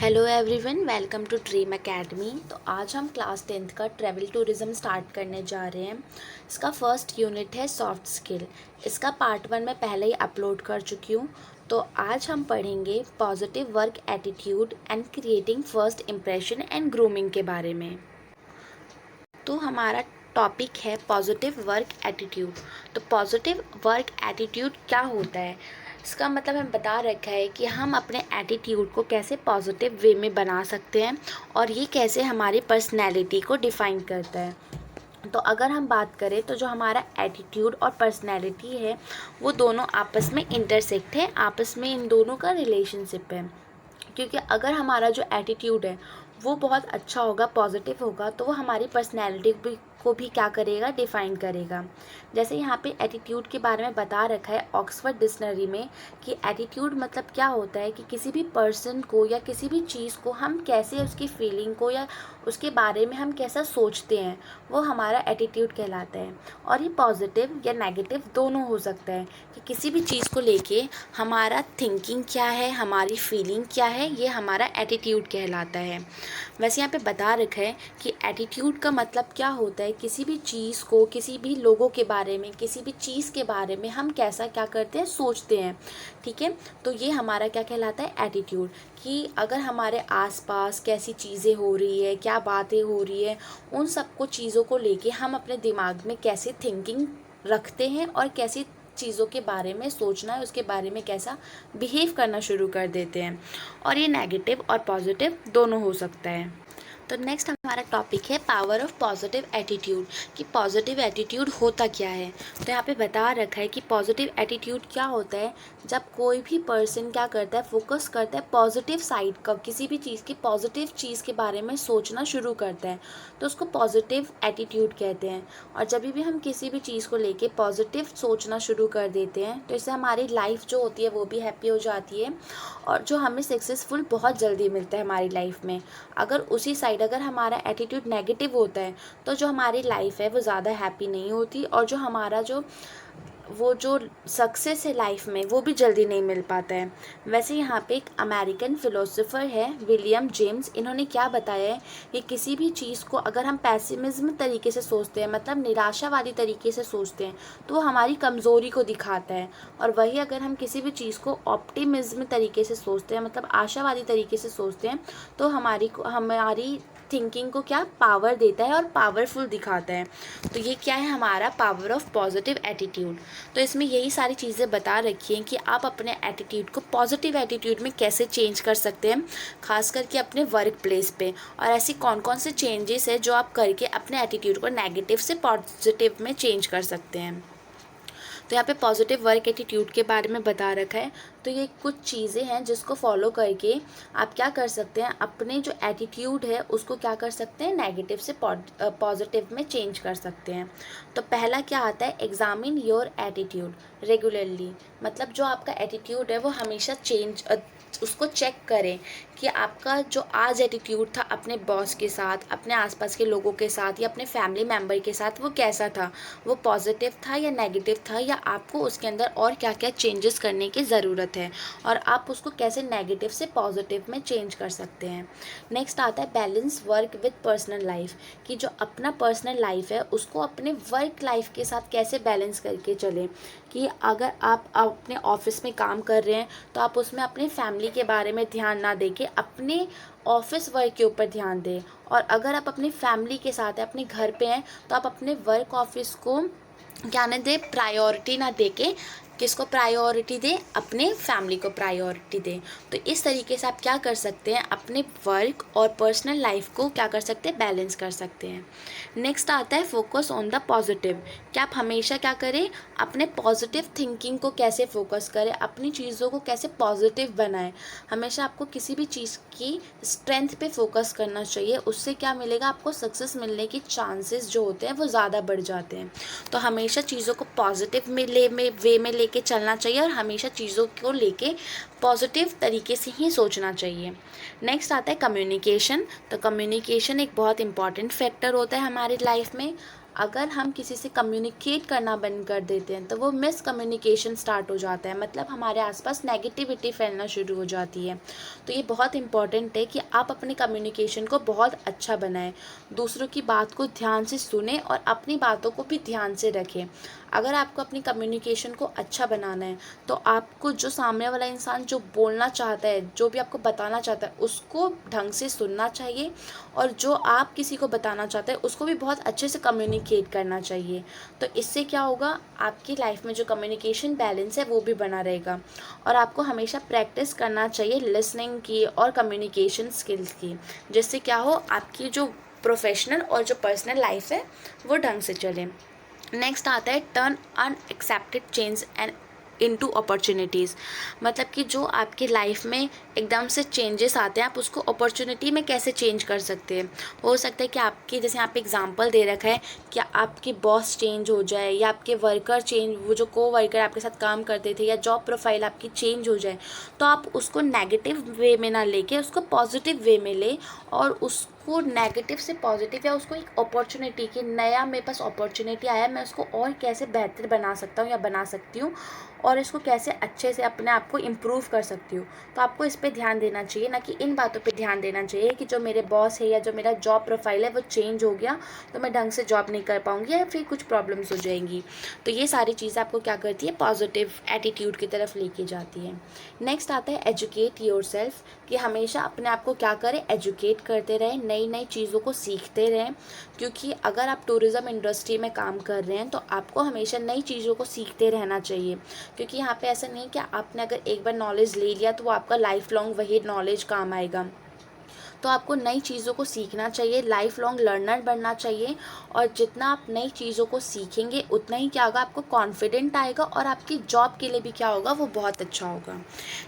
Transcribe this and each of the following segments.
Hello everyone, welcome to Dream Academy. तो आज हम क्लास 10th का ट्रैवल टूरिज़्म स्टार्ट करने जा रहे हैं। इसका फर्स्ट यूनिट है सॉफ्ट स्किल। इसका पार्ट 1 मैं पहले ही अपलोड कर चुकी हूँ। तो आज हम पढ़ेंगे positive work attitude and creating first impression and grooming के बारे में। तो हमारा टॉपिक है पॉजिटिव वर्क एटीट्यूड। तो पॉजिटिव वर्क एटीट्यूड क्या होता है, इसका मतलब हम बता रखा है कि हम अपने एटीट्यूड को कैसे पॉजिटिव वे में बना सकते हैं और ये कैसे हमारी पर्सनैलिटी को डिफ़ाइन करता है। तो अगर हम बात करें तो जो हमारा एटीट्यूड और पर्सनैलिटी है वो दोनों आपस में इंटरसेक्ट है, आपस में इन दोनों का रिलेशनशिप है। क्योंकि अगर हमारा जो एटीट्यूड है वो बहुत अच्छा होगा, पॉजिटिव होगा, तो वो हमारी पर्सनैलिटी को भी क्या करेगा, डिफ़ाइन करेगा। जैसे यहाँ पे एटीट्यूड के बारे में बता रखा है ऑक्सफोर्ड डिक्शनरी में कि एटीट्यूड मतलब क्या होता है कि किसी भी पर्सन को या किसी भी चीज़ को हम कैसे उसकी फीलिंग को या उसके बारे में हम कैसा सोचते हैं वो हमारा एटीट्यूड कहलाता है। और ये पॉजिटिव या नेगेटिव दोनों हो सकता है कि किसी भी चीज़ को लेके हमारा थिंकिंग क्या है, हमारी फीलिंग क्या है, ये हमारा एटीट्यूड कहलाता है। वैसे यहाँ पे बता रखा है कि एटीट्यूड का मतलब क्या होता है, किसी भी चीज़ को, किसी भी लोगों के बारे में, किसी भी चीज़ के बारे में हम कैसा क्या करते हैं, सोचते हैं। ठीक है, तो ये हमारा क्या कहलाता है, एटीट्यूड। कि अगर हमारे आसपास कैसी चीज़ें हो रही है, क्या बातें हो रही है, उन सबको चीज़ों को लेके हम अपने दिमाग में कैसे थिंकिंग रखते हैं और कैसी चीज़ों के बारे में सोचना है, उसके बारे में कैसा बिहेव करना शुरू कर देते हैं। और ये नेगेटिव और पॉजिटिव दोनों हो सकता है। तो नेक्स्ट हमारा टॉपिक है पावर ऑफ पॉजिटिव एटीट्यूड, कि पॉजिटिव एटीट्यूड होता क्या है। तो यहाँ पे बता रखा है कि पॉजिटिव एटीट्यूड क्या होता है, जब कोई भी पर्सन क्या करता है, फोकस करता है पॉजिटिव साइड का, किसी भी चीज़ की पॉजिटिव चीज़ के बारे में सोचना शुरू करता है, तो उसको पॉजिटिव एटीट्यूड कहते हैं। और जब भी हम किसी भी चीज़ को लेके पॉजिटिव सोचना शुरू कर देते हैं तो इससे हमारी लाइफ जो होती है वो भी हैप्पी हो जाती है और जो हमें सक्सेसफुल बहुत जल्दी मिलता है हमारी लाइफ में। अगर उसी साइड अगर हमारा एटीट्यूड नेगेटिव होता है तो जो हमारी लाइफ है वो ज़्यादा हैप्पी नहीं होती और जो हमारा जो सक्सेस है लाइफ में वो भी जल्दी नहीं मिल पाता है। वैसे यहाँ पे एक अमेरिकन फ़िलोसोफ़र है विलियम जेम्स, इन्होंने क्या बताया है कि किसी भी चीज़ को अगर हम पैसिमिज्म तरीके से सोचते हैं, मतलब निराशावादी तरीके से सोचते हैं, तो वो हमारी कमज़ोरी को दिखाता है। और वही अगर हम किसी भी चीज़ को ऑप्टिमिज्म तरीके से सोचते हैं, मतलब आशावादी तरीके से सोचते हैं, तो हमारी थिंकिंग को क्या पावर देता है और पावरफुल दिखाता है। तो ये क्या है, हमारा पावर ऑफ पॉजिटिव एटीट्यूड। तो इसमें यही सारी चीज़ें बता रखी हैं कि आप अपने एटीट्यूड को पॉजिटिव एटीट्यूड में कैसे चेंज कर सकते हैं, खास करके अपने वर्क प्लेस पे। और ऐसी कौन कौन से चेंजेस है जो आप करके अपने एटीट्यूड को नेगेटिव से पॉजिटिव में चेंज कर सकते हैं। तो यहाँ पे पॉजिटिव वर्क एटीट्यूड के बारे में बता रखा है। तो ये कुछ चीज़ें हैं जिसको फॉलो करके आप क्या कर सकते हैं, अपने जो एटीट्यूड है उसको क्या कर सकते हैं, नेगेटिव से पॉजिटिव में चेंज कर सकते हैं। तो पहला क्या आता है, एग्जामिन योर एटीट्यूड रेगुलरली। मतलब जो आपका एटीट्यूड है वो हमेशा उसको चेक करें कि आपका जो आज एटीट्यूड था अपने बॉस के साथ, अपने आसपास के लोगों के साथ या अपने फैमिली मेम्बर के साथ, वो कैसा था, वो पॉजिटिव था या नेगेटिव था, या आपको उसके अंदर और क्या क्या चेंजेस करने की ज़रूरत है और आप उसको कैसे नेगेटिव से पॉजिटिव में चेंज कर सकते हैं। नेक्स्ट आता है balance work with personal life, कि जो अपना पर्सनल लाइफ है उसको अपने वर्क लाइफ के साथ कैसे बैलेंस करके चलें। कि अगर आप अपने ऑफिस में काम कर रहे हैं तो आप उसमें अपने फैमिली के बारे में ध्यान ना दे के अपने ऑफिस वर्क के ऊपर ध्यान दें। और अगर आप अपनी फैमिली के साथ हैं, अपने घर पे हैं, तो आप अपने वर्क ऑफिस को क्या ना दे, प्रायोरिटी ना दे के किसको प्रायोरिटी दें, अपने फैमिली को प्रायोरिटी दें। तो इस तरीके से आप क्या कर सकते हैं, अपने वर्क और पर्सनल लाइफ को क्या कर सकते हैं, बैलेंस कर सकते हैं। नेक्स्ट आता है फोकस ऑन द पॉजिटिव, कि आप हमेशा क्या करें, अपने पॉजिटिव थिंकिंग को कैसे फोकस करें, अपनी चीज़ों को कैसे पॉजिटिव बनाएं। हमेशा आपको किसी भी चीज़ की स्ट्रेंथ पे फोकस करना चाहिए, उससे क्या मिलेगा, आपको सक्सेस मिलने की चांसेस जो होते हैं वो ज़्यादा बढ़ जाते हैं। तो हमेशा चीज़ों को पॉजिटिव वे में लेके चलना चाहिए और हमेशा चीज़ों को लेके पॉजिटिव तरीके से ही सोचना चाहिए। नेक्स्ट आता है कम्युनिकेशन। तो कम्युनिकेशन एक बहुत इंपॉर्टेंट फैक्टर होता है हमारी लाइफ में। अगर हम किसी से कम्युनिकेट करना बंद कर देते हैं तो वो मिसकम्युनिकेशन स्टार्ट हो जाता है, मतलब हमारे आसपास नेगेटिविटी फैलना शुरू हो जाती है। तो ये बहुत इंपॉर्टेंट है कि आप अपने कम्युनिकेशन को बहुत अच्छा बनाएं, दूसरों की बात को ध्यान से सुने और अपनी बातों को भी ध्यान से रखें। अगर आपको अपनी कम्युनिकेशन को अच्छा बनाना है तो आपको जो सामने वाला इंसान जो बोलना चाहता है, जो भी आपको बताना चाहता है, उसको ढंग से सुनना चाहिए, और जो आप किसी को बताना चाहते हैं उसको भी बहुत अच्छे से कम्युनिकेट करना चाहिए। तो इससे क्या होगा, आपकी लाइफ में जो कम्युनिकेशन बैलेंस है वो भी बना रहेगा। और आपको हमेशा प्रैक्टिस करना चाहिए लिसनिंग की और कम्युनिकेशन स्किल्स की, जिससे क्या हो, आपकी जो प्रोफेशनल और जो पर्सनल लाइफ है वो ढंग से चले। नेक्स्ट आता है turn unaccepted change and into opportunities. मतलब कि जो आपकी लाइफ में एकदम से चेंजेस आते हैं, आप उसको अपॉर्चुनिटी में कैसे चेंज कर सकते हैं। हो सकता है कि आपकी, जैसे यहाँ पे एग्जांपल दे रखा है कि आपकी बॉस चेंज हो जाए, या आपके वर्कर चेंज, वो जो को वर्कर आपके साथ काम करते थे, या जॉब प्रोफाइल आपकी चेंज हो जाए, तो आप उसको नेगेटिव वे में ना लेके उसको पॉजिटिव वे में ले, और उसको नेगेटिव से पॉजिटिव, या उसको एक अपॉर्चुनिटी की, नया मेरे पास अपॉर्चुनिटी आया, मैं उसको और कैसे बेहतर बना सकता हूँ या बना सकती हूँ, और इसको कैसे अच्छे से अपने आप को इम्प्रूव कर सकती हूँ। तो आपको इस पे ध्यान देना चाहिए, ना कि इन बातों पे ध्यान देना चाहिए कि जो मेरे बॉस है या जो मेरा जॉब प्रोफाइल है वो चेंज हो गया तो मैं ढंग से जॉब नहीं कर पाऊँगी या फिर कुछ प्रॉब्लम्स हो जाएंगी। तो ये सारी चीज़ें आपको क्या करती है, पॉजिटिव एटीट्यूड की तरफ लेके जाती है। नेक्स्ट आता है एजुकेट योरसेल्फ, कि हमेशा अपने आप को क्या करें, एजुकेट करते रहें, नई नई चीज़ों को सीखते रहें। क्योंकि अगर आप टूरिज़्म इंडस्ट्री में काम कर रहे हैं तो आपको हमेशा नई चीज़ों को सीखते रहना चाहिए। क्योंकि यहाँ पे ऐसा नहीं कि आपने अगर एक बार नॉलेज ले लिया तो वो आपका लाइफ लॉन्ग वही नॉलेज काम आएगा। तो आपको नई चीज़ों को सीखना चाहिए, लाइफ लॉन्ग लर्नर बनना चाहिए। और जितना आप नई चीज़ों को सीखेंगे उतना ही क्या होगा, आपको कॉन्फिडेंट आएगा, और आपकी जॉब के लिए भी क्या होगा, वो बहुत अच्छा होगा।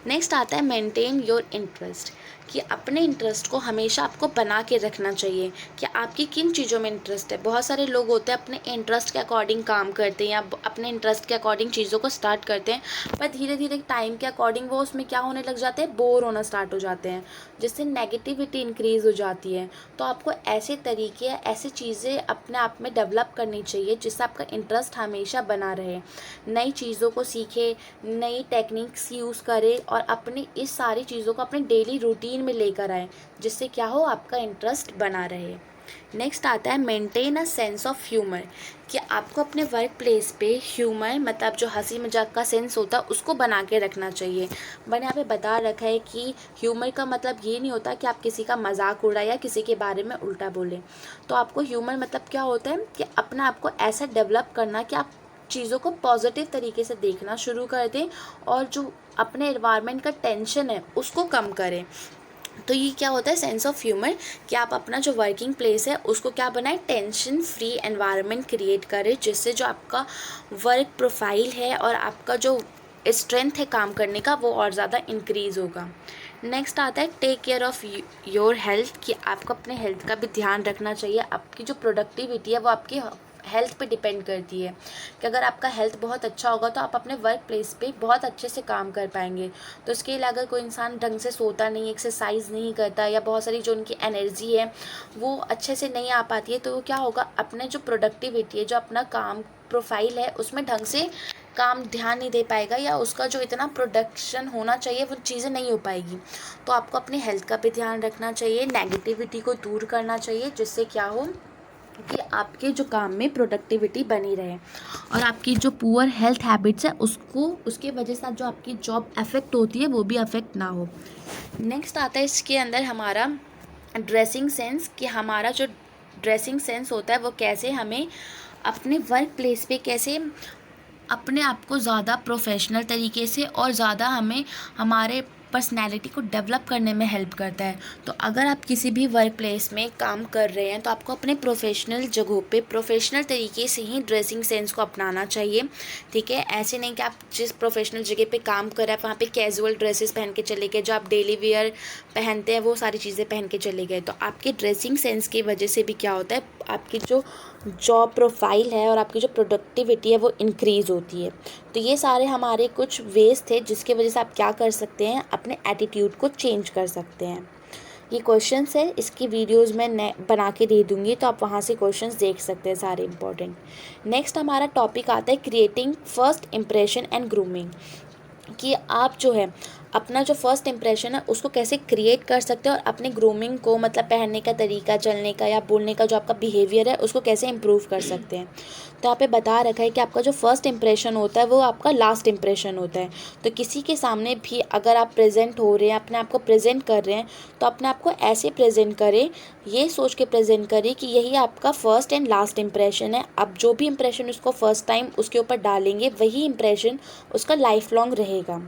नेक्स्ट आता है मेंटेन योर इंटरेस्ट, कि अपने इंटरेस्ट को हमेशा आपको बना के रखना चाहिए कि आपकी किन चीज़ों में इंटरेस्ट है। बहुत सारे लोग होते हैं अपने इंटरेस्ट के अकॉर्डिंग काम करते हैं या अपने इंटरेस्ट के अकॉर्डिंग चीज़ों को स्टार्ट करते हैं, पर धीरे धीरे टाइम के अकॉर्डिंग वो उसमें क्या होने लग जाते हैं, बोर होना स्टार्ट हो जाते हैं, जिससे नेगेटिविटी इंक्रीज़ हो जाती है। तो आपको ऐसे तरीके, ऐसी चीज़ें अपने आप में डेवलप करनी चाहिए जिससे आपका इंटरेस्ट हमेशा बना रहे। नई चीज़ों को सीखे, नई टेक्निक्स यूज़ करें, और अपनी इस सारी चीज़ों को अपने डेली रूटीन में लेकर आए, जिससे क्या हो, आपका इंटरेस्ट बना रहे। नेक्स्ट आता है maintain a sense of humour, कि आपको अपने वर्क प्लेस पे ह्यूमर, मतलब जो हंसी मजाक का सेंस होता है उसको बना के रखना चाहिए। मैंने यहाँ पे बता रखा है कि ह्यूमर का मतलब ये नहीं होता कि आप किसी का मजाक उड़ाएं या किसी के बारे में उल्टा बोलें। तो आपको ह्यूमर मतलब क्या होता है कि अपना आपको ऐसा डेवलप करना कि आप चीज़ों को पॉजिटिव तरीके से देखना शुरू कर दें, और जो अपने एनवायरनमेंट का टेंशन है उसको कम करें। तो ये क्या होता है, सेंस ऑफ ह्यूमर, कि आप अपना जो वर्किंग प्लेस है उसको क्या बनाएं, टेंशन फ्री एनवायरनमेंट क्रिएट करें, जिससे जो आपका वर्क प्रोफाइल है और आपका जो स्ट्रेंथ है काम करने का वो और ज़्यादा इंक्रीज़ होगा। नेक्स्ट आता है take care of your health, कि आपको अपने हेल्थ का भी ध्यान रखना चाहिए। आपकी जो प्रोडक्टिविटी है वो आपकी हेल्थ पे डिपेंड करती है, कि अगर आपका हेल्थ बहुत अच्छा होगा तो आप अपने वर्क प्लेस पे बहुत अच्छे से काम कर पाएंगे। तो इसके लिए अगर कोई इंसान ढंग से सोता नहीं, एक्सरसाइज नहीं करता, या बहुत सारी जो उनकी एनर्जी है वो अच्छे से नहीं आ पाती है, तो क्या होगा, अपने जो प्रोडक्टिविटी है, जो अपना काम प्रोफाइल है उसमें ढंग से काम ध्यान नहीं दे पाएगा, या उसका जो इतना प्रोडक्शन होना चाहिए वो चीज़ें नहीं हो पाएगी। तो आपको अपनी हेल्थ का भी ध्यान रखना चाहिए, नेगेटिविटी को दूर करना चाहिए, जिससे क्या हो कि आपके जो काम में प्रोडक्टिविटी बनी रहे, और आपकी जो पुअर हेल्थ हैबिट्स है उसको, उसके वजह से जो आपकी जॉब अफेक्ट होती है वो भी अफेक्ट ना हो। नेक्स्ट आता है इसके अंदर हमारा ड्रेसिंग सेंस, कि हमारा जो ड्रेसिंग सेंस होता है वो कैसे हमें अपने वर्क प्लेस पे कैसे अपने आप को ज़्यादा प्रोफेशनल तरीके से और ज़्यादा हमें हमारे पर्सनैलिटी को डेवलप करने में हेल्प करता है। तो अगर आप किसी भी वर्क प्लेस में काम कर रहे हैं तो आपको अपने प्रोफेशनल जगहों पे प्रोफेशनल तरीके से ही ड्रेसिंग सेंस को अपनाना चाहिए, ठीक है। ऐसे नहीं कि आप जिस प्रोफेशनल जगह पे काम कर रहे हैं वहाँ पे कैजुअल ड्रेसेस पहन के चले गए, जो आप डेली वेयर पहनते हैं वो सारी चीज़ें पहन के चले गए। तो आपके ड्रेसिंग सेंस की वजह से भी क्या होता है, आपकी जो जॉब प्रोफाइल है और आपकी जो प्रोडक्टिविटी है वो इंक्रीज़ होती है। तो ये सारे हमारे कुछ वेज थे जिसके वजह से आप क्या कर सकते हैं, अपने एटीट्यूड को चेंज कर सकते हैं। ये क्वेश्चंस है, इसकी वीडियोस मैं बना के दे दूँगी, तो आप वहाँ से क्वेश्चंस देख सकते हैं सारे इंपॉर्टेंट। नेक्स्ट हमारा टॉपिक आता है creating first impression and grooming, कि आप जो है अपना जो फर्स्ट इम्प्रेशन है उसको कैसे क्रिएट कर सकते हैं और अपने ग्रूमिंग को, मतलब पहनने का तरीका, चलने का या बोलने का जो आपका बिहेवियर है उसको कैसे इम्प्रूव कर सकते हैं। तो यहाँ पे बता रखा है कि आपका जो फर्स्ट इम्प्रेशन होता है वो आपका लास्ट इम्प्रेशन होता है। तो किसी के सामने भी अगर आप प्रेजेंट हो रहे हैं, अपने आप को प्रेजेंट कर रहे हैं, तो अपने आप को ऐसे प्रेजेंट करें, ये सोच के प्रेजेंट करें कि यही आपका फर्स्ट एंड लास्ट इम्प्रेशन है। अब जो भी इम्प्रेशन उसको फर्स्ट टाइम उसके ऊपर डालेंगे वही इम्प्रेशन उसका लाइफ लॉन्ग रहेगा।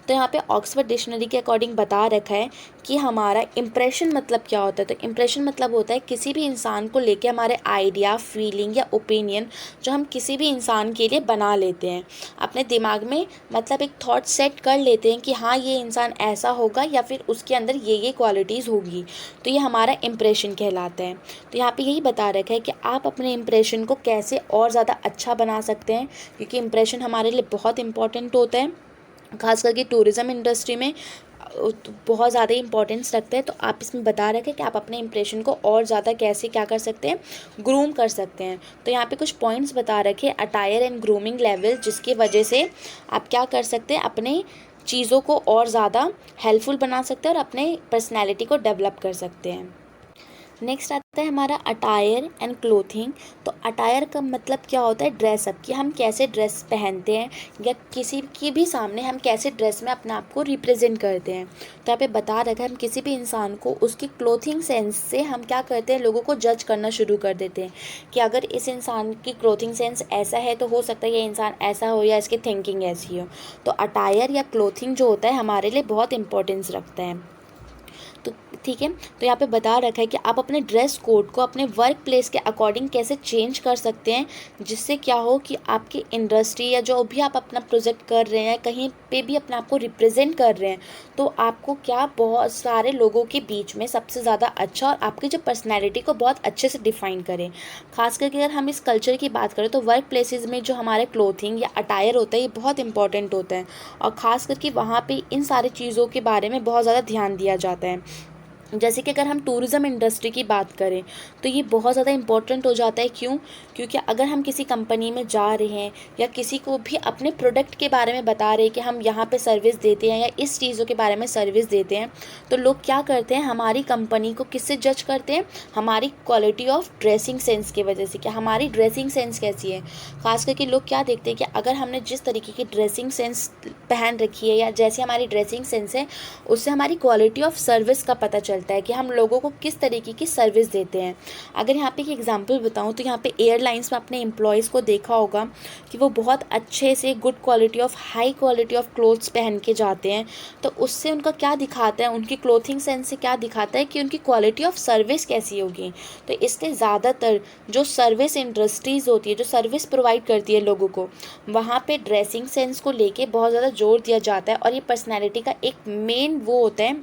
तो यहाँ पे ऑक्सफोर्ड डिक्शनरी के अकॉर्डिंग बता रखा है कि हमारा इम्प्रेशन मतलब क्या होता है। तो इम्प्रेशन मतलब होता है किसी भी इंसान को लेके हमारे आइडिया, फीलिंग या ओपिनियन जो हम किसी भी इंसान के लिए बना लेते हैं अपने दिमाग में, मतलब एक थॉट सेट कर लेते हैं कि हाँ ये इंसान ऐसा होगा या फिर उसके अंदर ये क्वालिटीज़ होगी, तो ये हमारा इम्प्रेशन कहलाता है। तो यहाँ पे यही बता रखा है कि आप अपने इम्प्रेशन को कैसे और ज़्यादा अच्छा बना सकते हैं, क्योंकि इम्प्रेशन हमारे लिए बहुत इंपॉर्टेंट होता है, खास करके टूरिज़्म इंडस्ट्री में बहुत ज़्यादा इंपॉर्टेंस रखता है। तो आप इसमें बता रखे कि आप अपने इंप्रेशन को और ज़्यादा कैसे क्या कर सकते हैं, ग्रूम कर सकते हैं। तो यहाँ पे कुछ पॉइंट्स बता रखे, अटायर एंड ग्रूमिंग लेवल, जिसकी वजह से आप क्या कर सकते हैं, अपने चीज़ों को और ज़्यादा हेल्पफुल बना सकते हैं और अपने पर्सनैलिटी को डेवलप कर सकते हैं। नेक्स्ट आता है हमारा अटायर एंड क्लोथिंग। तो अटायर का मतलब क्या होता है, ड्रेसअप, कि हम कैसे ड्रेस पहनते हैं या किसी के भी सामने हम कैसे ड्रेस में अपने आप को रिप्रेजेंट करते हैं। तो यहाँ पे बता रखा है हम किसी भी इंसान को उसकी क्लोथिंग सेंस से हम क्या करते हैं, लोगों को जज करना शुरू कर देते हैं कि अगर इस इंसान की क्लोथिंग सेंस ऐसा है तो हो सकता है ये इंसान ऐसा हो या इसकी थिंकिंग ऐसी हो। तो अटायर या क्लोथिंग जो होता है हमारे लिए बहुत इंपॉर्टेंस रखता है। तो ठीक है, तो यहाँ पे बता रखा है कि आप अपने ड्रेस कोड को अपने वर्क प्लेस के अकॉर्डिंग कैसे चेंज कर सकते हैं, जिससे क्या हो कि आपकी इंडस्ट्री या जो भी आप अपना प्रोजेक्ट कर रहे हैं, कहीं पे भी अपने आप को रिप्रेजेंट कर रहे हैं, तो आपको क्या बहुत सारे लोगों के बीच में सबसे ज़्यादा अच्छा और आपकी जो पर्सनैलिटी को बहुत अच्छे से डिफाइन करें। खास करके अगर हम इस कल्चर की बात करें तो वर्क प्लेसेस में जो हमारे क्लोथिंग या अटायर होता है ये बहुत इंपॉर्टेंट होता है, और ख़ास करके वहाँ पे इन सारी चीज़ों के बारे में बहुत ज़्यादा ध्यान दिया जाता है। जैसे कि अगर हम टूरिज़्म इंडस्ट्री की बात करें तो ये बहुत ज़्यादा इम्पोर्टेंट हो जाता है। क्यों? क्योंकि अगर हम किसी कंपनी में जा रहे हैं या किसी को भी अपने प्रोडक्ट के बारे में बता रहे हैं कि हम यहाँ पे सर्विस देते हैं या इस चीज़ों के बारे में सर्विस देते हैं, तो लोग क्या करते हैं, हमारी कंपनी को किससे जज करते हैं, हमारी क्वालिटी ऑफ ड्रेसिंग सेंस की वजह से, कि हमारी ड्रेसिंग सेंस कैसी है। खास करके लोग क्या देखते हैं कि अगर हमने जिस तरीके की ड्रेसिंग सेंस पहन रखी है या जैसी हमारी ड्रेसिंग सेंस है, उससे हमारी क्वालिटी ऑफ सर्विस का पता चलता है कि हम लोगों को किस तरीके की सर्विस देते हैं। अगर यहाँ पे एक एग्जांपल बताऊँ तो यहाँ पे एयरलाइंस में अपने एम्प्लॉयज़ को देखा होगा कि वो बहुत अच्छे से good quality of, high quality of clothes पहन के जाते हैं। तो उससे उनका क्या दिखाता है, उनकी क्लोथिंग सेंस से क्या दिखाता है कि उनकी क्वालिटी ऑफ सर्विस कैसी होगी। तो इसलिए ज़्यादातर जो सर्विस इंडस्ट्रीज़ होती है, जो सर्विस प्रोवाइड करती है लोगों को, वहाँ पे ड्रेसिंग सेंस को लेके बहुत ज़्यादा जोर दिया जाता है, और ये पर्सनैलिटी का एक मेन वो होता है,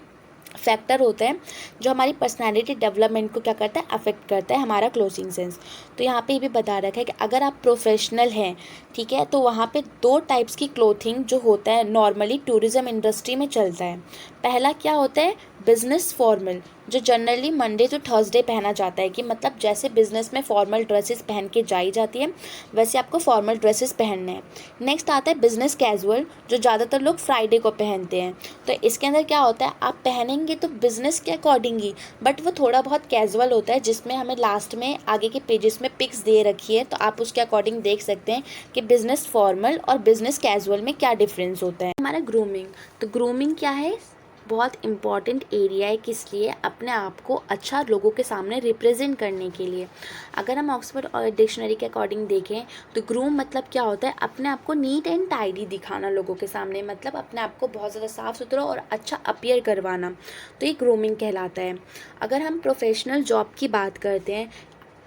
फैक्टर होता है जो हमारी पर्सनालिटी डेवलपमेंट को क्या करता है, अफेक्ट करता है, हमारा क्लोथिंग सेंस। तो यहाँ पे ये भी बता रखा है कि अगर आप प्रोफेशनल हैं, ठीक है, तो वहाँ पे दो टाइप्स की क्लोथिंग जो होता है नॉर्मली टूरिज़्म इंडस्ट्री में चलता है। पहला क्या होता है, बिज़नेस फॉर्मल, जो जनरली मंडे टू थर्सडे पहना जाता है, कि मतलब जैसे बिज़नेस में फॉर्मल ड्रेसेस पहन के जाई जाती है वैसे आपको फॉर्मल ड्रेसेस पहनने हैं। नेक्स्ट आता है बिज़नेस कैजुअल, जो ज़्यादातर लोग फ्राइडे को पहनते हैं। तो इसके अंदर क्या होता है, आप पहनेंगे तो बिज़नेस के अकॉर्डिंग ही, बट वो थोड़ा बहुत कैजुअल होता है, जिसमें हमें लास्ट में आगे के पेजेस में पिक्स दे रखी है, तो आप उसके अकॉर्डिंग देख सकते हैं कि बिज़नेस फॉर्मल और बिज़नेस कैजुअल में क्या डिफरेंस होता है। हमारा ग्रूमिंग, तो ग्रूमिंग क्या है, बहुत इम्पॉर्टेंट एरिया है, किस लिए, अपने आप को अच्छा लोगों के सामने रिप्रेजेंट करने के लिए। अगर हम ऑक्सफोर्ड और डिक्शनरी के अकॉर्डिंग देखें तो ग्रूम मतलब क्या होता है, अपने आप को नीट एंड टाइडी दिखाना लोगों के सामने, मतलब अपने आप को बहुत ज़्यादा साफ़ सुथरा और अच्छा अपीयर करवाना, तो ये ग्रूमिंग कहलाता है। अगर हम प्रोफेशनल जॉब की बात करते हैं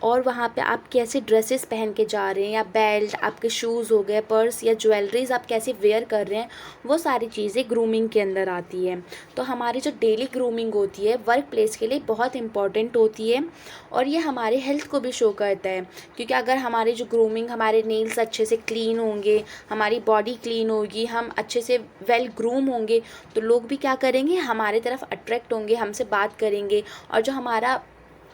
और वहाँ पे आप कैसे ड्रेसेस पहन के जा रहे हैं, या बेल्ट, आपके शूज़ हो गए, पर्स या ज्वेलरीज आप कैसे वेयर कर रहे हैं, वो सारी चीज़ें ग्रूमिंग के अंदर आती है। तो हमारी जो डेली ग्रूमिंग होती है वर्क प्लेस के लिए बहुत इंपॉर्टेंट होती है, और ये हमारे हेल्थ को भी शो करता है, क्योंकि अगर हमारी जो ग्रूमिंग, हमारे नेल्स अच्छे से क्लीन होंगे, हमारी बॉडी क्लीन होगी, हम अच्छे से वेल ग्रूम होंगे, तो लोग भी क्या करेंगे, हमारे तरफ अट्रैक्ट होंगे, हमसे बात करेंगे, और जो हमारा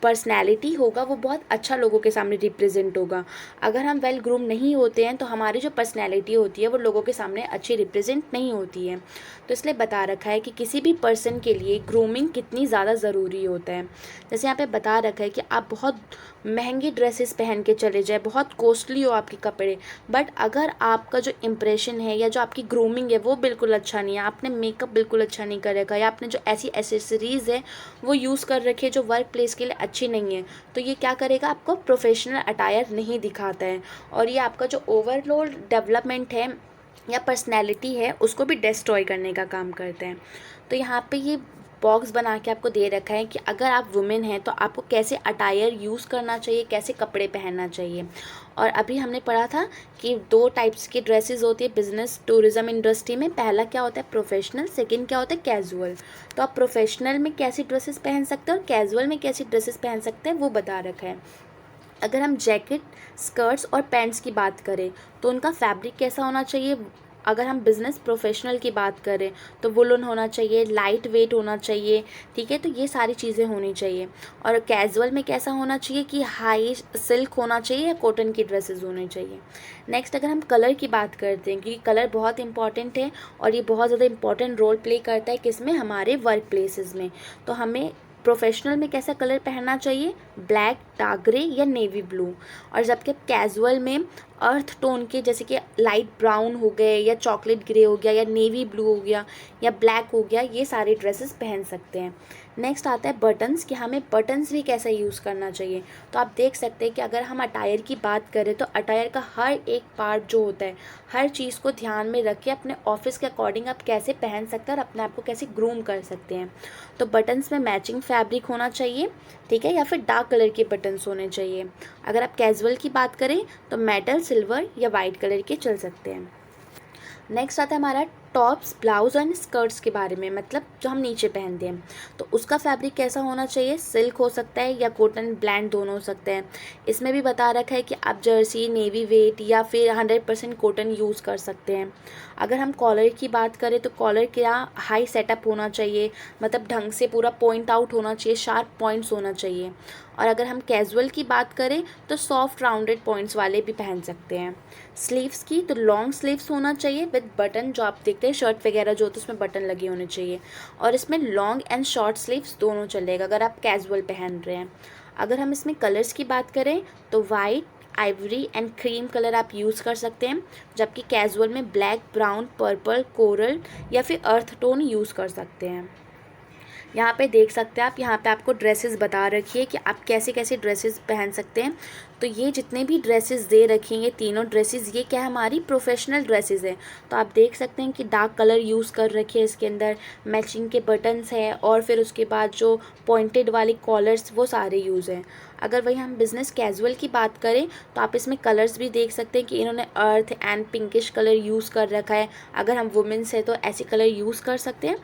पर्सनैलिटी होगा वो बहुत अच्छा लोगों के सामने रिप्रेजेंट होगा। अगर हम वेल ग्रूम नहीं होते हैं तो हमारी जो पर्सनैलिटी होती है वो लोगों के सामने अच्छी रिप्रेजेंट नहीं होती है। तो इसलिए बता रखा है कि किसी भी पर्सन के लिए ग्रूमिंग कितनी ज़्यादा ज़रूरी होता है। जैसे यहाँ पे बता रखा है कि आप बहुत महंगी ड्रेसेस पहन के चले जाए, बहुत कॉस्टली हो आपके कपड़े, बट अगर आपका जो इम्प्रेशन है या जो आपकी ग्रूमिंग है वो बिल्कुल अच्छा नहीं है, आपने मेकअप बिल्कुल अच्छा नहीं कर रखा, या आपने जो ऐसी एसेसरीज़ है वो यूज़ कर रखी है जो वर्क प्लेस के लिए अच्छी नहीं है, तो ये क्या करेगा, आपको प्रोफेशनल अटायर नहीं दिखाता है, और ये आपका जो ओवरऑल डेवलपमेंट है या पर्सनैलिटी है उसको भी डिस्ट्रॉय करने का काम करते हैं। तो यहाँ पे ये बॉक्स बना के आपको दे रखा है कि अगर आप वुमेन हैं तो आपको कैसे अटायर यूज़ करना चाहिए, कैसे कपड़े पहनना चाहिए। और अभी हमने पढ़ा था कि 2 टाइप्स की ड्रेसेस होती है बिज़नेस टूरिज़्म इंडस्ट्री में। पहला क्या होता है, प्रोफेशनल, सेकंड क्या होता है, कैजुअल। तो आप प्रोफेशनल में कैसी ड्रेसेस पहन सकते हैं और कैजुअल में कैसी ड्रेसेस पहन सकते हैं वो बता रखा है। अगर हम जैकेट, स्कर्ट्स और पैंट्स की बात करें तो उनका फैब्रिक कैसा होना चाहिए। अगर हम बिज़नेस प्रोफेशनल की बात करें तो वुलन होना चाहिए, लाइट वेट होना चाहिए, ठीक है, तो ये सारी चीज़ें होनी चाहिए। और कैजुअल में कैसा होना चाहिए कि हाई सिल्क होना चाहिए या कॉटन की ड्रेसेस होनी चाहिए। नेक्स्ट अगर हम कलर की बात करते हैं, क्योंकि कलर बहुत इंपॉर्टेंट है और ये बहुत ज़्यादा इंपॉर्टेंट रोल प्ले करता है किसमें, हमारे वर्क प्लेसेस में। तो हमें प्रोफेशनल में कैसा कलर पहनना चाहिए, ब्लैक, डार्क ग्रे या नेवी ब्लू। और जबकि कैजुअल में अर्थ टोन के, जैसे कि लाइट ब्राउन हो गए या चॉकलेट ग्रे हो गया या नेवी ब्लू हो गया या ब्लैक हो गया, ये सारे ड्रेसेस पहन सकते हैं। नेक्स्ट आता है बटन्स, कि हमें बटन्स भी कैसे यूज़ करना चाहिए। तो आप देख सकते हैं कि अगर हम अटायर की बात करें तो अटायर का हर एक पार्ट जो होता है, हर चीज़ को ध्यान में रख के अपने ऑफिस के अकॉर्डिंग आप कैसे पहन सकते हैं और अपने आप को कैसे ग्रूम कर सकते हैं। तो बटन्स में मैचिंग फैब्रिक होना चाहिए, ठीक है, या फिर डार्क कलर के बटन्स होने चाहिए। अगर आप कैजुअल की बात करें तो मेटल, सिल्वर या वाइट कलर के चल सकते हैं। नेक्स्ट आता है हमारा टॉप्स, ब्लाउज एंड स्कर्ट्स के बारे में, मतलब जो हम नीचे पहनते हैं, तो उसका फैब्रिक कैसा होना चाहिए, सिल्क हो सकता है या कॉटन, ब्लेंड दोनों हो सकते हैं। इसमें भी बता रखा है कि आप जर्सी, नेवी वेट या फिर 100% कॉटन यूज़ कर सकते हैं। अगर हम कॉलर की बात करें तो कॉलर क्या हाई सेटअप होना चाहिए, मतलब ढंग से पूरा पॉइंट आउट होना चाहिए, शार्प पॉइंट्स होना चाहिए। और अगर हम कैजुअल की बात करें तो सॉफ्ट राउंडेड पॉइंट्स वाले भी पहन सकते हैं। स्लीव्स की तो लॉन्ग स्लीव्स होना चाहिए विद बटन, जो आप देखते हैं शर्ट वगैरह जो होते हैं उसमें बटन लगे होने चाहिए, और इसमें लॉन्ग एंड शॉर्ट स्लीव्स दोनों चलेगा अगर आप कैजुअल पहन रहे हैं। अगर हम इसमें कलर्स की बात करें तो white, Ivory and cream colour आप यूज़ कर सकते हैं, जबकि कैजुअल में ब्लैक, ब्राउन, पर्पल, कोरल या फिर अर्थ टोन यूज़ कर सकते हैं। यहाँ पे देख सकते हैं आप, यहाँ पे आपको ड्रेसेस बता रखी है कि आप कैसे कैसे ड्रेसेस पहन सकते हैं। तो ये जितने भी ड्रेसेस दे रखी हैं, ये तीनों ड्रेसेस, ये क्या है, हमारी प्रोफेशनल ड्रेसेस है। तो आप देख सकते हैं कि डार्क कलर यूज़ कर रखी है, इसके अंदर मैचिंग के बटन्स है, और फिर उसके बाद जो पॉइंटेड वाली कॉलर्स वो सारे यूज़ हैं। अगर वही हम बिज़नेस कैजुअल की बात करें तो आप इसमें कलर्स भी देख सकते हैं कि इन्होंने earth and pinkish colour use कर रखा है। अगर हम वुमेंस है तो ऐसे कलर यूज़ कर सकते हैं।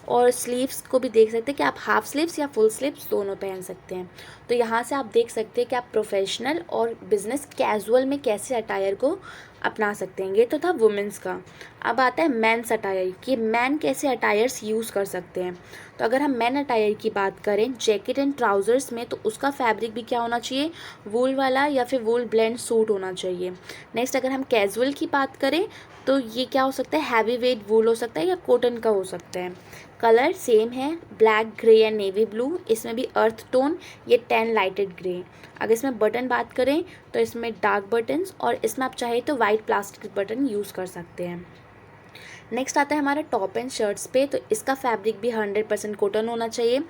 और स्लीव्स को भी देख सकते हैं कि आप हाफ स्लीव्स या फुल स्लीव्स दोनों पहन सकते हैं। तो यहाँ से आप देख सकते हैं कि आप प्रोफेशनल और बिज़नेस कैजुअल में कैसे अटायर को अपना सकते हैं। ये तो था वुमेंस का। अब आता है मेंस अटायर, कि मैन कैसे अटायर्स यूज़ कर सकते हैं। तो अगर हम मैन अटायर की बात करें जैकेट एंड ट्राउज़र्स में, तो उसका फैब्रिक भी क्या होना चाहिए, वूल वाला या फिर वूल ब्लेंड सूट होना चाहिए। नेक्स्ट अगर हम कैजुअल की बात करें तो ये क्या हो सकता है, हैवी वेट वूल हो सकता है या कॉटन का हो सकता है। कलर सेम है, ब्लैक, ग्रे या नेवी ब्लू। इसमें भी अर्थ टोन, ये टैन लाइटेड ग्रे। अगर इसमें बटन बात करें तो इसमें डार्क बटन्स, और इसमें आप चाहे तो वाइट प्लास्टिक बटन यूज़ कर सकते हैं। नेक्स्ट आता है हमारा टॉप एंड शर्ट्स पे। तो इसका फैब्रिक भी 100% कॉटन होना चाहिए।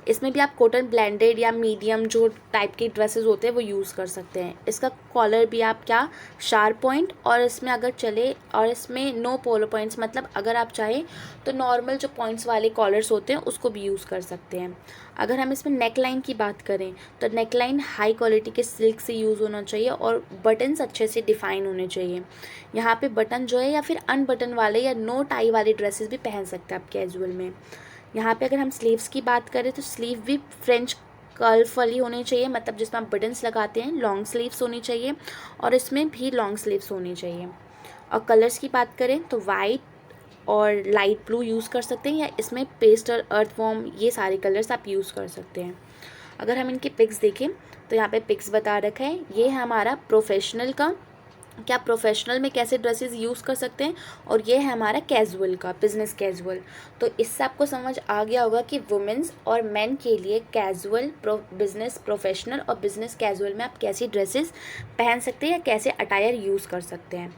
इसमें भी आप कॉटन ब्लेंडेड या मीडियम जो टाइप के ड्रेसेस होते हैं वो यूज़ कर सकते हैं। इसका कॉलर भी आप क्या शार्प पॉइंट, और इसमें अगर चले, और इसमें नो पोलो पॉइंट्स, मतलब अगर आप चाहें तो नॉर्मल जो पॉइंट्स वाले कॉलर्स होते हैं उसको भी यूज़ कर सकते हैं। अगर हम इसमें नेक लाइन की बात करें तो नेक लाइन हाई क्वालिटी के सिल्क से यूज़ होना चाहिए और बटन्स अच्छे से डिफ़ाइन होने चाहिए। यहाँ पे बटन जो है या फिर अनबटन वाले या नो टाई वाले ड्रेसेस भी पहन सकते हैं आप कैजुअल में। यहाँ पे अगर हम स्लीव्स की बात करें तो स्लीव भी फ्रेंच कर्व वाली होनी चाहिए, मतलब जिसमें आप बटन्स लगाते हैं। लॉन्ग स्लीव्स होनी चाहिए और इसमें भी लॉन्ग स्लीव्स होनी चाहिए। और कलर्स की बात करें तो वाइट और लाइट ब्लू यूज़ कर सकते हैं, या इसमें पेस्टल, अर्थवॉर्म, ये सारे कलर्स आप यूज़ कर सकते हैं। अगर हम इनके पिक्स देखें तो यहाँ पे पिक्स बता रखा है। ये है हमारा प्रोफेशनल का, क्या प्रोफेशनल में कैसे ड्रेसेस यूज़ कर सकते हैं, और ये है हमारा कैजुअल का, बिज़नेस कैजुअल। तो इससे आपको समझ आ गया होगा कि वुमेंस और मेन के लिए कैजुअल, बिज़नेस प्रोफेशनल और बिज़नेस कैजुअल में आप कैसी ड्रेसेस पहन सकते हैं या कैसे अटायर यूज़ कर सकते हैं।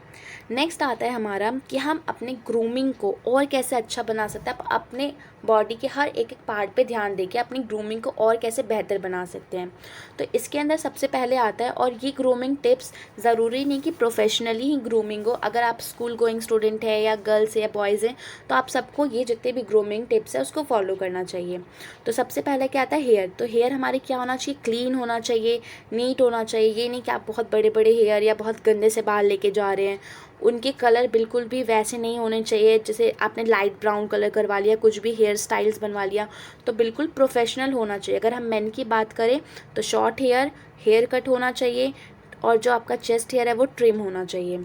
नेक्स्ट आता है हमारा कि हम अपने ग्रूमिंग को और कैसे अच्छा बना सकते हैं। आप अपने बॉडी के हर एक एक पार्ट पे ध्यान देके अपनी ग्रूमिंग को और कैसे बेहतर बना सकते हैं। तो इसके अंदर सबसे पहले आता है, और ये ग्रूमिंग टिप्स ज़रूरी नहीं कि प्रोफेशनली ही ग्रूमिंग हो। अगर आप स्कूल गोइंग स्टूडेंट है या गर्ल्स या बॉयज़ हैं तो आप सबको ये जितने भी ग्रूमिंग टिप्स है उसको फॉलो करना चाहिए। तो सबसे पहले क्या आता है, हेयर। तो हेयर हमारे क्या होना चाहिए, क्लीन होना चाहिए, नीट होना चाहिए। ये नहीं कि आप बहुत बड़े बड़े हेयर या बहुत गंदे से बाल लेके जा रहे हैं। उनके कलर बिल्कुल भी वैसे नहीं होने चाहिए जैसे आपने लाइट ब्राउन कलर करवा लिया, कुछ भी हेयर स्टाइल्स बनवा लिया, तो बिल्कुल प्रोफेशनल होना चाहिए। अगर हम मेन की बात करें तो शॉर्ट हेयर कट होना चाहिए, और जो आपका चेस्ट हेयर है वो ट्रिम होना चाहिए।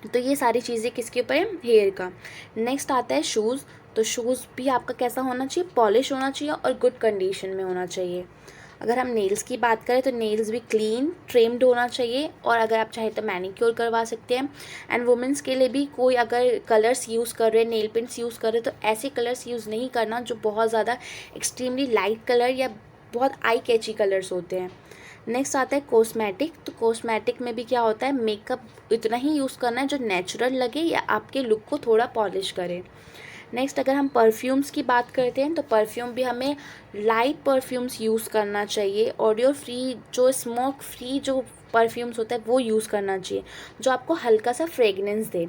तो ये सारी चीज़ें किसके ऊपर है, हेयर का। नेक्स्ट आता है शूज़। तो शूज़ भी आपका कैसा होना चाहिए, पॉलिश होना चाहिए और गुड कंडीशन में होना चाहिए। अगर हम नेल्स की बात करें तो नेल्स भी क्लीन ट्रिम्ड होना चाहिए, और अगर आप चाहें तो मैनिक्योर करवा सकते हैं। एंड वुमेंस के लिए भी कोई अगर कलर्स यूज़ कर रहे हैं, नेल पेंट्स यूज़ कर रहे हैं, तो ऐसे कलर्स यूज़ नहीं करना जो बहुत ज़्यादा एक्सट्रीमली लाइट कलर या बहुत आई कैची कलर्स होते हैं। नेक्स्ट आता है कॉस्मेटिक। तो कॉस्मेटिक में भी क्या होता है, मेकअप इतना ही यूज़ करना है जो नेचुरल लगे या आपके लुक को थोड़ा पॉलिश करे। नेक्स्ट अगर हम परफ्यूम्स की बात करते हैं तो परफ्यूम भी हमें लाइट परफ्यूम्स यूज़ करना चाहिए। ऑडियो फ्री, जो स्मोक फ्री जो परफ्यूम्स होता है वो यूज़ करना चाहिए, जो आपको हल्का सा फ्रेगनेंस दे।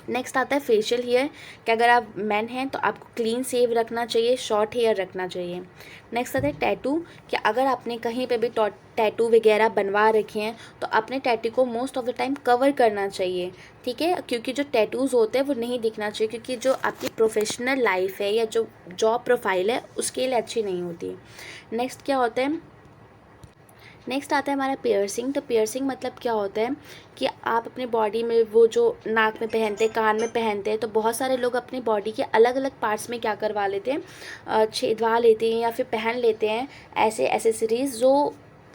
नेक्स्ट आता है फेशियल हेयर, कि अगर आप मैन हैं तो आपको क्लीन सेव रखना चाहिए, शॉर्ट हेयर रखना चाहिए। नेक्स्ट आता है टैटू, कि अगर आपने कहीं पे भी टैटू वगैरह बनवा रखे हैं तो अपने टैटू को most of the time cover करना चाहिए, ठीक है, क्योंकि जो टैटूज़ होते हैं वो नहीं दिखना चाहिए, क्योंकि जो आपकी प्रोफेशनल लाइफ है या जो जॉब प्रोफाइल है उसके लिए अच्छी नहीं होती। नेक्स्ट क्या होता है, नेक्स्ट आता है हमारा पियर्सिंग। तो पियर्सिंग मतलब क्या होता है कि आप अपने बॉडी में वो जो नाक में पहनते हैं, कान में पहनते हैं, तो बहुत सारे लोग अपनी बॉडी के अलग अलग पार्ट्स में क्या करवा लेते हैं, छेदवा लेते हैं या फिर पहन लेते हैं ऐसे एसेसरीज़ जो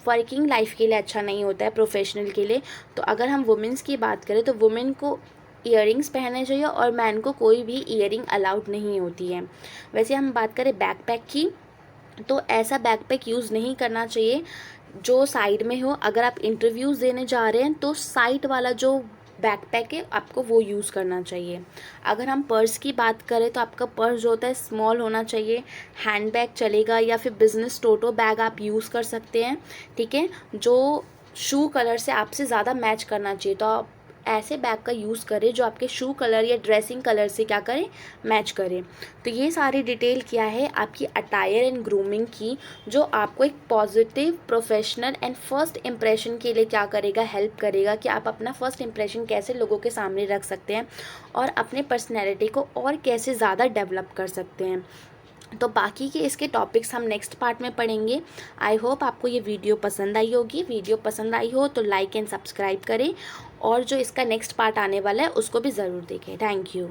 वर्किंग लाइफ के लिए अच्छा नहीं होता है, प्रोफेशनल के लिए। तो अगर हम वुमेंस की बात करें तो वुमेन को ईयरिंग्स पहनने चाहिए और मैन को कोई भी ईयरिंग अलाउड नहीं होती है। वैसे हम बात करें बैकपैक की, तो ऐसा बैकपैक यूज़ नहीं करना चाहिए जो साइड में हो। अगर आप इंटरव्यूज़ देने जा रहे हैं तो साइड वाला जो बैकपैक है आपको वो यूज़ करना चाहिए। अगर हम पर्स की बात करें तो आपका पर्स जो होता है स्मॉल होना चाहिए। हैंडबैग चलेगा या फिर बिज़नेस टोटो बैग आप यूज़ कर सकते हैं, ठीक है, जो शू कलर से आपसे ज़्यादा मैच करना चाहिए। तो आप ऐसे बैग का यूज़ करें जो आपके शू कलर या ड्रेसिंग कलर से क्या करें, मैच करें। तो ये सारी डिटेल क्या है आपकी अटायर एंड ग्रूमिंग की, जो आपको एक positive, professional and first impression के लिए क्या करेगा, हेल्प करेगा कि आप अपना फर्स्ट इम्प्रेशन कैसे लोगों के सामने रख सकते हैं और अपने पर्सनैलिटी को और कैसे ज़्यादा डेवलप कर सकते हैं। तो बाकी के इसके टॉपिक्स हम नेक्स्ट पार्ट में पढ़ेंगे। आई होप आपको ये वीडियो पसंद आई होगी। वीडियो पसंद आई हो तो लाइक एंड सब्सक्राइब करें, और जो इसका नेक्स्ट पार्ट आने वाला है उसको भी ज़रूर देखें। Thank you.